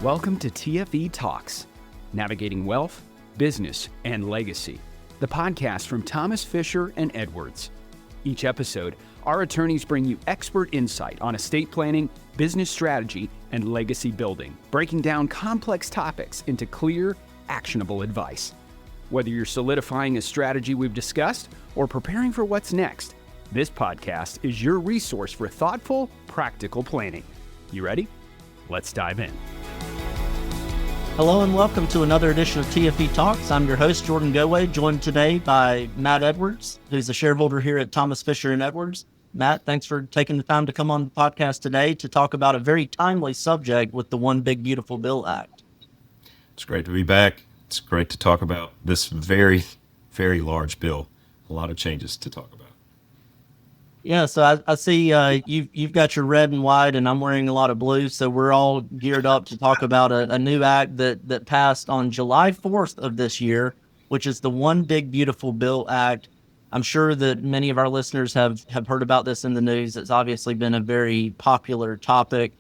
Welcome to TFE Talks, Navigating Wealth, Business, and Legacy, the podcast from Thomas Fisher and Edwards. Each episode, our attorneys bring you expert insight on estate planning, business strategy, and legacy building, breaking down complex topics into clear, actionable advice. Whether you're solidifying a strategy we've discussed or preparing for what's next, this podcast is your resource for thoughtful, practical planning. You ready? Let's dive in. Hello and welcome to another edition of TFE Talks. I'm your host, Jordan Goewey, joined today by Matt Edwards, who's a shareholder here at Thomas Fisher and Edwards. Matt, thanks for taking the time to come on the podcast today to talk about a very timely subject with the One Big Beautiful Bill Act. It's great to be back. It's great to talk about this very, very large bill. A lot of changes to talk about. Yeah, so I see you've got your red and white, and I'm wearing a lot of blue, so we're all geared up to talk about a new act that passed on July 4th of this year, which is the One Big Beautiful Bill Act. I'm sure that many of our listeners have heard about this in the news. It's obviously been a very popular topic.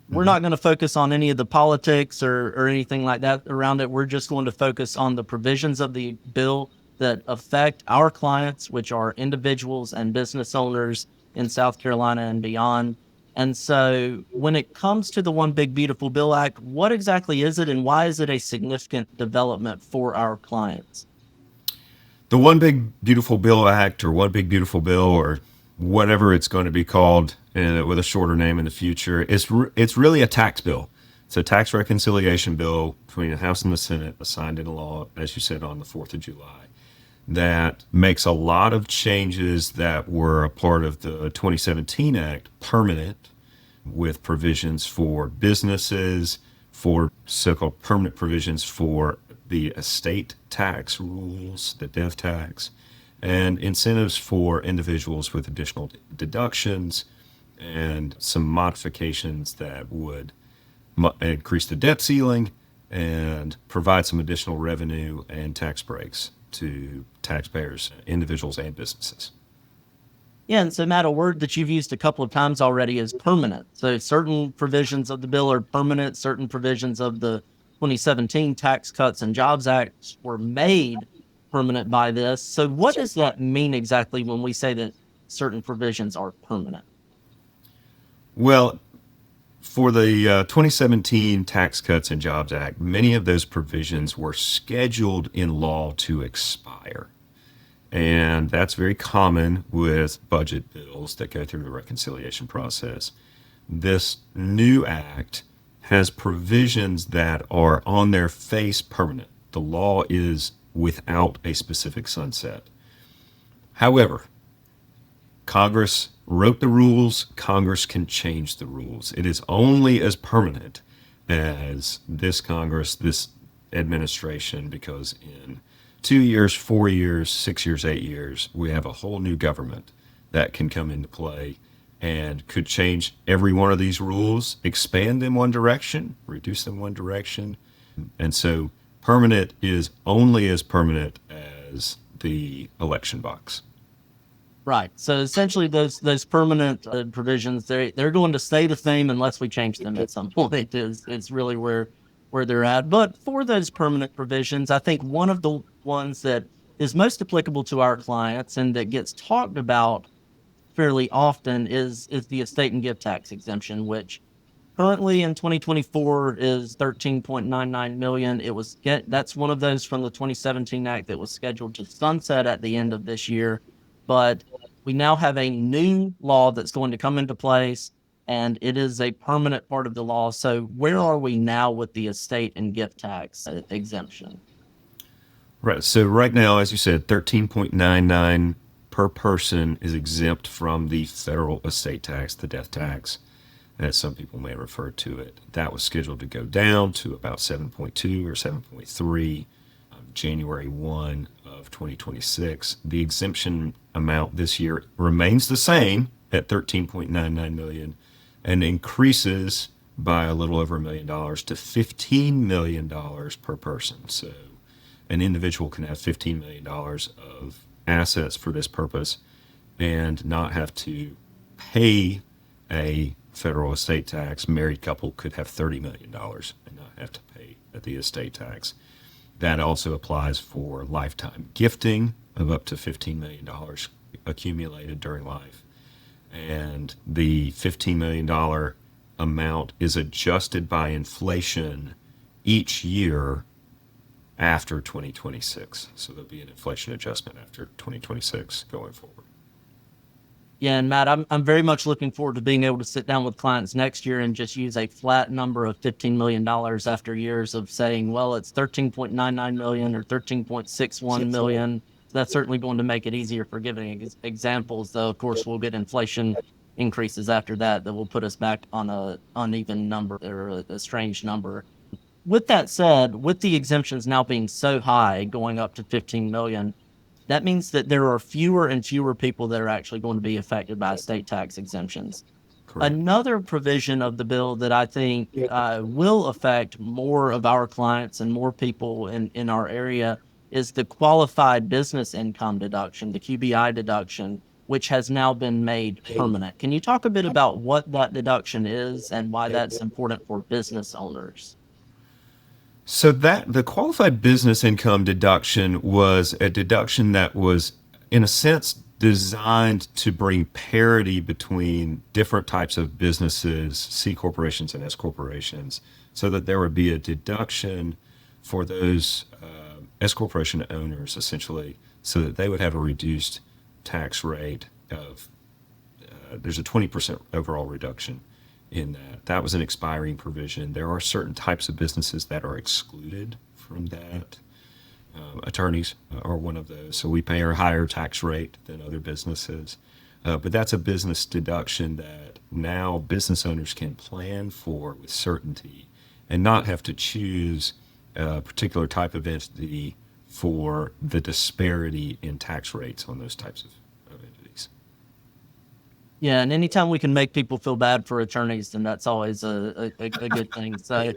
We're not going to focus on any of the politics or anything like that around it. We're just going to focus on the provisions of the bill that affect our clients, which are individuals and business owners in South Carolina and beyond. And so when it comes to the One Big Beautiful Bill Act, what exactly is it and why is it a significant development for our clients? The One Big Beautiful Bill Act, or One Big Beautiful Bill, or whatever it's going to be called with a shorter name in the future, it's really a tax bill. It's a tax reconciliation bill between the House and the Senate, signed into law, as you said, on the 4th of July. That makes a lot of changes that were a part of the 2017 Act permanent, with provisions for businesses, for so-called permanent provisions for the estate tax rules, the death tax, and incentives for individuals with additional deductions, and some modifications that would increase the debt ceiling and provide some additional revenue and tax breaks to taxpayers, individuals, and businesses. Yeah, and so Matt, a word that you've used a couple of times already is permanent. So certain provisions of the bill are permanent, certain provisions of the 2017 Tax Cuts and Jobs Act were made permanent by this. So what does that mean exactly when we say that certain provisions are permanent? Well, for the 2017 Tax Cuts and Jobs Act, many of those provisions were scheduled in law to expire. And that's very common with budget bills that go through the reconciliation process. This new act has provisions that are on their face permanent. The law is without a specific sunset. However, Congress wrote the rules. Congress can change the rules. It is only as permanent as this Congress, this administration, because in 2 years, 4 years, 6 years, 8 years, we have a whole new government that can come into play and could change every one of these rules, expand them one direction, reduce them one direction. And so permanent is only as permanent as the election box. Right. So essentially those permanent provisions, they're going to stay the same unless we change them at some point is really where they're at. But for those permanent provisions, I think one of the ones that is most applicable to our clients and that gets talked about fairly often is the estate and gift tax exemption, which currently in 2024 is $13.99 million. That's one of those from the 2017 Act that was scheduled to sunset at the end of this year. But we now have a new law that's going to come into place, and it is a permanent part of the law. So where are we now with the estate and gift tax exemption? Right. So right now, as you said, 13.99 per person is exempt from the federal estate tax, the death tax, as some people may refer to it. That was scheduled to go down to about 7.2 or 7.3 January 1 of 2026. The exemption amount this year remains the same at $13.99 million and increases by a little over $1 million to $15 million per person. So an individual can have $15 million of assets for this purpose and not have to pay a federal estate tax. Married couple could have $30 million and not have to pay the estate tax. That also applies for lifetime gifting of up to $15 million accumulated during life. And the $15 million amount is adjusted by inflation each year after 2026. So there'll be an inflation adjustment after 2026 going forward. Yeah, and Matt, I'm very much looking forward to being able to sit down with clients next year and just use a flat number of $15 million after years of saying, well, it's 13.99 million or 13.61 million. That's certainly going to make it easier for giving examples, though, of course, we'll get inflation increases after that will put us back on a uneven number or a strange number. With that said, with the exemptions now being so high, going up to 15 million, that means that there are fewer and fewer people that are actually going to be affected by estate tax exemptions. Correct. Another provision of the bill that I think will affect more of our clients and more people in our area is the qualified business income deduction, the QBI deduction, which has now been made permanent. Can you talk a bit about what that deduction is and why that's important for business owners? So that the qualified business income deduction was a deduction that was, in a sense, designed to bring parity between different types of businesses, C corporations and S corporations, so that there would be a deduction for those S corporation owners, essentially, so that they would have a reduced tax rate of, there's a 20% overall reduction in that. That was an expiring provision. There are certain types of businesses that are excluded from that. Attorneys are one of those. So we pay a higher tax rate than other businesses. But that's a business deduction that now business owners can plan for with certainty and not have to choose a particular type of entity for the disparity in tax rates on those types of entities. Yeah, and anytime we can make people feel bad for attorneys, then that's always a good thing. So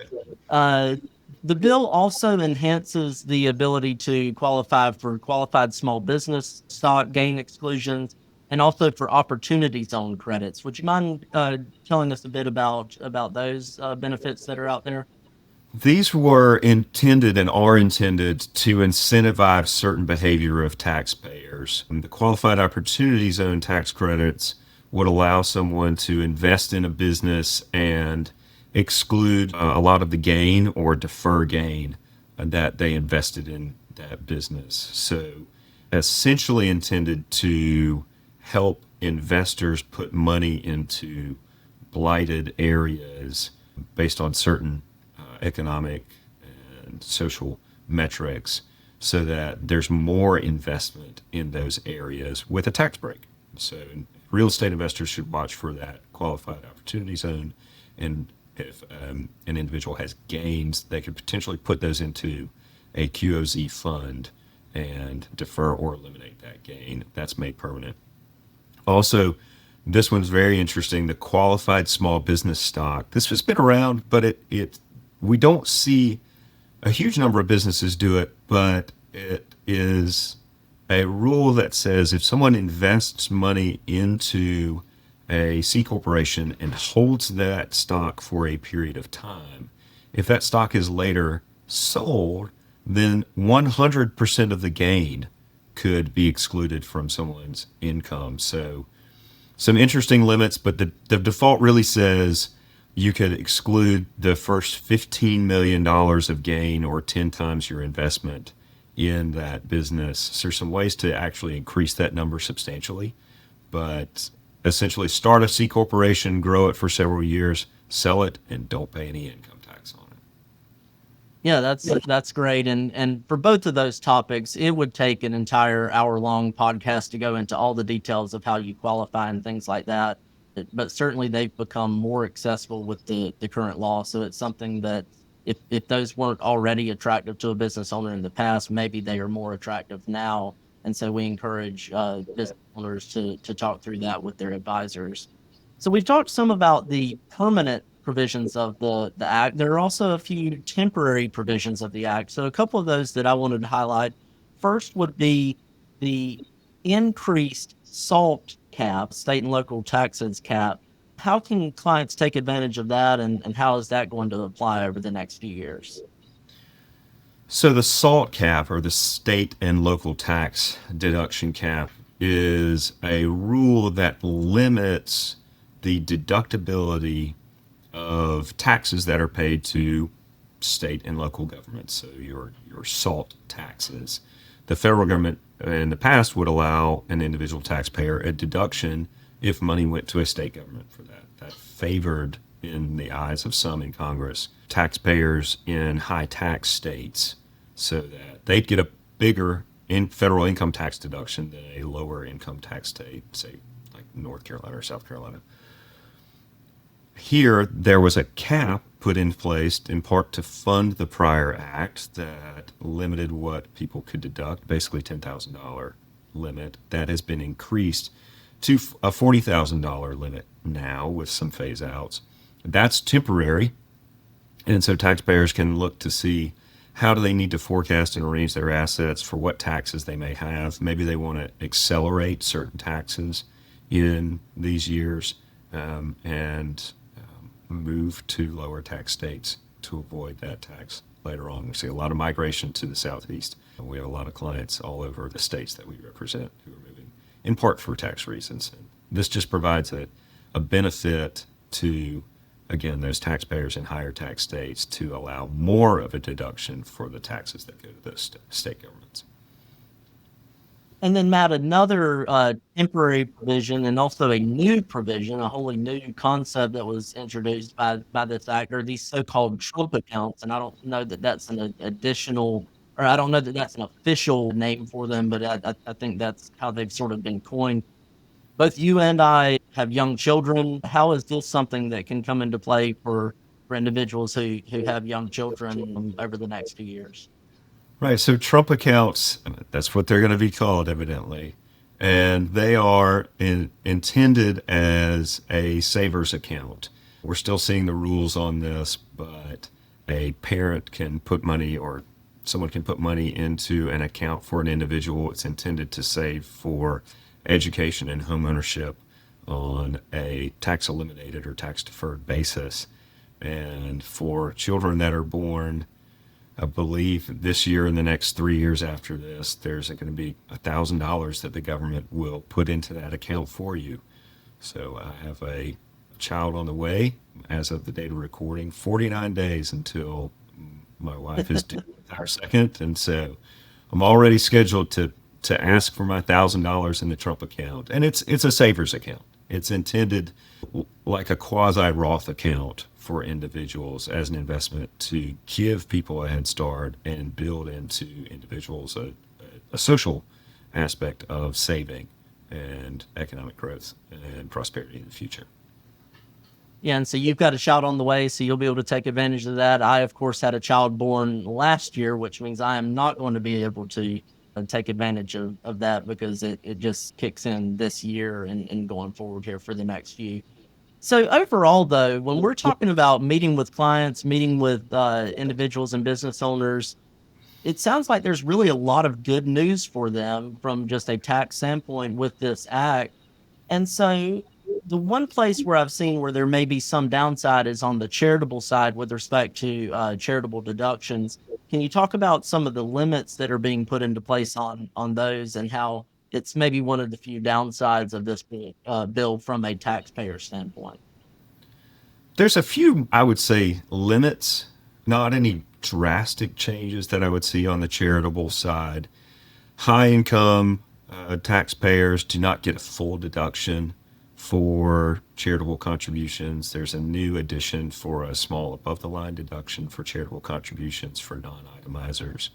the bill also enhances the ability to qualify for qualified small business stock gain exclusions and also for opportunity zone credits. Would you mind telling us a bit about those benefits that are out there? These were intended and are intended to incentivize certain behavior of taxpayers. And the qualified opportunity zone tax credits would allow someone to invest in a business and exclude a lot of the gain or defer gain that they invested in that business. So essentially intended to help investors put money into blighted areas based on certain economic and social metrics so that there's more investment in those areas with a tax break. So real estate investors should watch for that qualified opportunity zone. And if an individual has gains, they could potentially put those into a QOZ fund and defer or eliminate that gain. That's made permanent. Also, this one's very interesting, the qualified small business stock. This has been around, but we don't see a huge number of businesses do it, but it is a rule that says if someone invests money into a C corporation and holds that stock for a period of time, if that stock is later sold, then 100% of the gain could be excluded from someone's income. So some interesting limits, but the default really says you could exclude the first $15 million of gain or 10 times your investment in that business. So there's some ways to actually increase that number substantially, but essentially start a C corporation, grow it for several years, sell it, and don't pay any income tax on it. Yeah, that's great. And for both of those topics, it would take an entire hour-long podcast to go into all the details of how you qualify and things like that. But certainly they've become more accessible with the current law. So it's something that if those weren't already attractive to a business owner in the past, maybe they are more attractive now. And so we encourage business owners to talk through that with their advisors. So we've talked some about the permanent provisions of the Act. There are also a few temporary provisions of the Act. So a couple of those that I wanted to highlight. First would be the increased SALT cap, state and local taxes cap, How can clients take advantage of that, and how is that going to apply over the next few years? So the SALT cap, or the state and local tax deduction cap, is a rule that limits the deductibility of taxes that are paid to state and local governments. So your SALT taxes. The federal government in the past would allow an individual taxpayer a deduction if money went to a state government for that. That favored, in the eyes of some in Congress, taxpayers in high tax states, so that they'd get a bigger federal income tax deduction than a lower income tax state, say like North Carolina or South Carolina. Here, there was a cap put in place in part to fund the prior act that limited what people could deduct, basically $10,000 limit. That has been increased to a $40,000 limit now with some phase outs. That's temporary. And so taxpayers can look to see how do they need to forecast and arrange their assets for what taxes they may have. Maybe they want to accelerate certain taxes in these years and move to lower tax states to avoid that tax later on. We see a lot of migration to the Southeast. We have a lot of clients all over the states that we represent who are moving, in part for tax reasons. And this just provides a benefit to, again, those taxpayers in higher tax states to allow more of a deduction for the taxes that go to those state governments. And then, Matt, another temporary provision and also a new provision, a wholly new concept that was introduced by this act, are these so-called Trump accounts. And I don't know that that's an additional, or I don't know that that's an official name for them, but I think that's how they've sort of been coined. Both you and I have young children. How is this something that can come into play for individuals who have young children over the next few years? Right. So Trump accounts, that's what they're going to be called, evidently. And they are intended as a saver's account. We're still seeing the rules on this, but a parent can put money, or someone can put money into an account for an individual. It's intended to save for education and home ownership on a tax eliminated or tax deferred basis. And for children that are born, I believe this year and the next 3 years after this, there's going to be $1,000 that the government will put into that account for you. So I have a child on the way as of the date of recording, 49 days until my wife is due our second. And so I'm already scheduled to ask for my $1,000 in the Trump account. And it's a saver's account. It's intended like a quasi-Roth account for individuals as an investment to give people a head start and build into individuals a social aspect of saving and economic growth and prosperity in the future. Yeah, and so you've got a child on the way, so you'll be able to take advantage of that. I, of course, had a child born last year, which means I am not going to be able to take advantage of that because it just kicks in this year and going forward here for the next few. So overall, though, when we're talking about meeting with clients, meeting with individuals and business owners, it sounds like there's really a lot of good news for them from just a tax standpoint with this act. And so the one place where I've seen where there may be some downside is on the charitable side with respect to charitable deductions. Can you talk about some of the limits that are being put into place on those and how it's maybe one of the few downsides of this bill from a taxpayer standpoint? There's a few, I would say, limits, not any drastic changes that I would see on the charitable side. High income taxpayers do not get a full deduction for charitable contributions. There's a new addition for a small above the line deduction for charitable contributions for non-itemizers.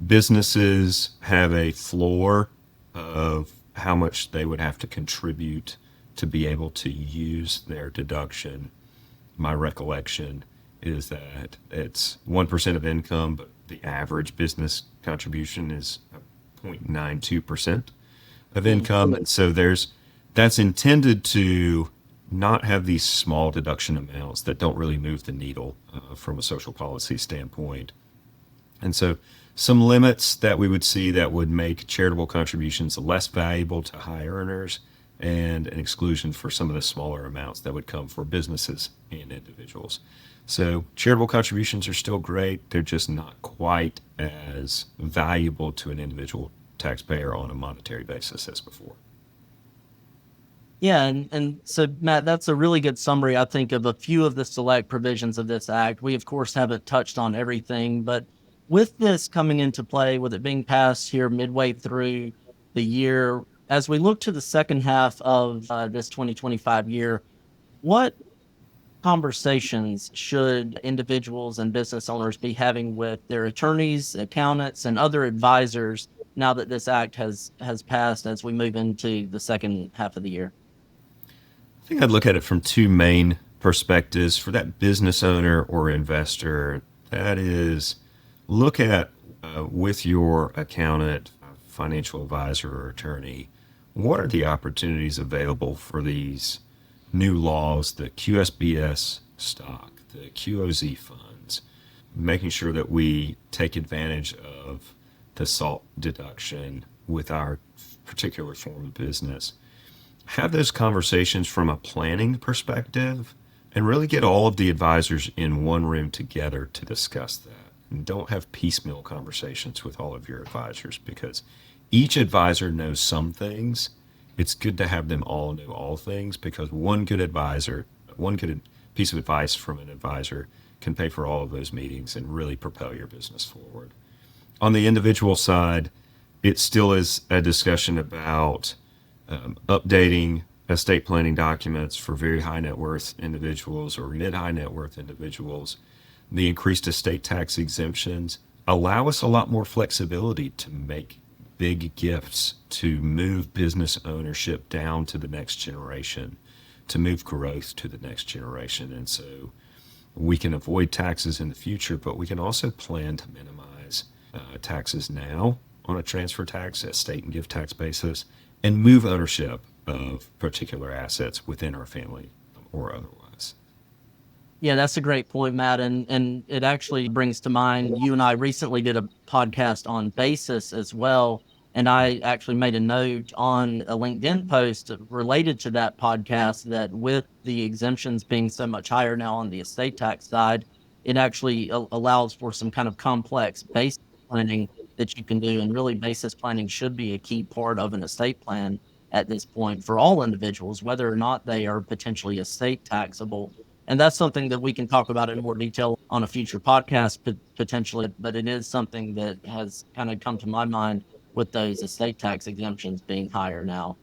Businesses have a floor of how much they would have to contribute to be able to use their deduction. My recollection is that it's 1% of income, but the average business contribution is 0.92% of income. And so that's intended to not have these small deduction amounts that don't really move the needle from a social policy standpoint. And so some limits that we would see that would make charitable contributions less valuable to high earners and an exclusion for some of the smaller amounts that would come for businesses and individuals. So charitable contributions are still great. They're just not quite as valuable to an individual taxpayer on a monetary basis as before. Yeah, and so Matt, that's a really good summary, I think, of a few of the select provisions of this act. We, of course, haven't touched on everything, but with this coming into play, with it being passed here midway through the year, as we look to the second half of this 2025 year, what conversations should individuals and business owners be having with their attorneys, accountants, and other advisors now that this act has passed as we move into the second half of the year? I think I'd look at it from two main perspectives. For that business owner or investor, that is, look at with your accountant, financial advisor, or attorney, what are the opportunities available for these new laws, the QSBS stock, the QOZ funds, making sure that we take advantage of the SALT deduction with our particular form of business. Have those conversations from a planning perspective and really get all of the advisors in one room together to discuss that. And don't have piecemeal conversations with all of your advisors, because each advisor knows some things. It's good to have them all know all things, because one good piece of advice from an advisor can pay for all of those meetings and really propel your business forward. On the individual side, it still is a discussion about updating estate planning documents for very high net worth individuals or mid-high net worth individuals. The increased estate tax exemptions allow us a lot more flexibility to make big gifts, to move business ownership down to the next generation, to move growth to the next generation. And so we can avoid taxes in the future, but we can also plan to minimize taxes now on a transfer tax, estate and gift tax basis, and move ownership of particular assets within our family or otherwise. Yeah, that's a great point, Matt. And it actually brings to mind, you and I recently did a podcast on basis as well. And I actually made a note on a LinkedIn post related to that podcast that with the exemptions being so much higher now on the estate tax side, it actually allows for some kind of complex basis planning that you can do. And really, basis planning should be a key part of an estate plan at this point for all individuals, whether or not they are potentially estate taxable. And that's something that we can talk about in more detail on a future podcast potentially, but it is something that has kind of come to my mind with those estate tax exemptions being higher now.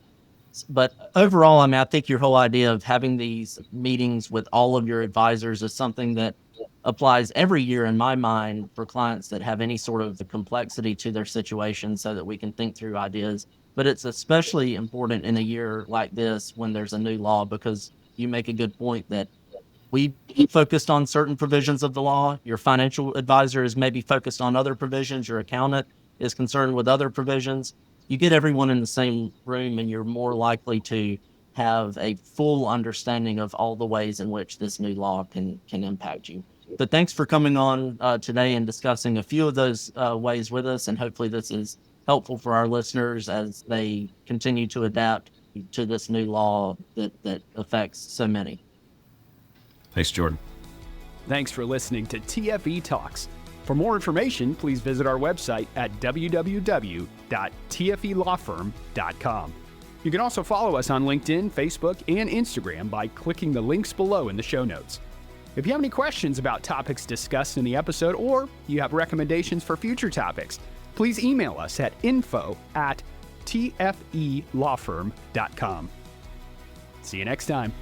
But overall, I mean, I think your whole idea of having these meetings with all of your advisors is something that applies every year in my mind for clients that have any sort of complexity to their situation, so that we can think through ideas. But it's especially important in a year like this when there's a new law, because you make a good point that we focused on certain provisions of the law. Your financial advisor is maybe focused on other provisions. Your accountant is concerned with other provisions. You get everyone in the same room and you're more likely to have a full understanding of all the ways in which this new law can impact you. But thanks for coming on today and discussing a few of those ways with us. And hopefully this is helpful for our listeners as they continue to adapt to this new law that affects so many. Thanks, Jordan. Thanks for listening to TFE Talks. For more information, please visit our website at www.tfelawfirm.com. You can also follow us on LinkedIn, Facebook, and Instagram by clicking the links below in the show notes. If you have any questions about topics discussed in the episode, or you have recommendations for future topics, please email us at info@tfelawfirm.com. See you next time.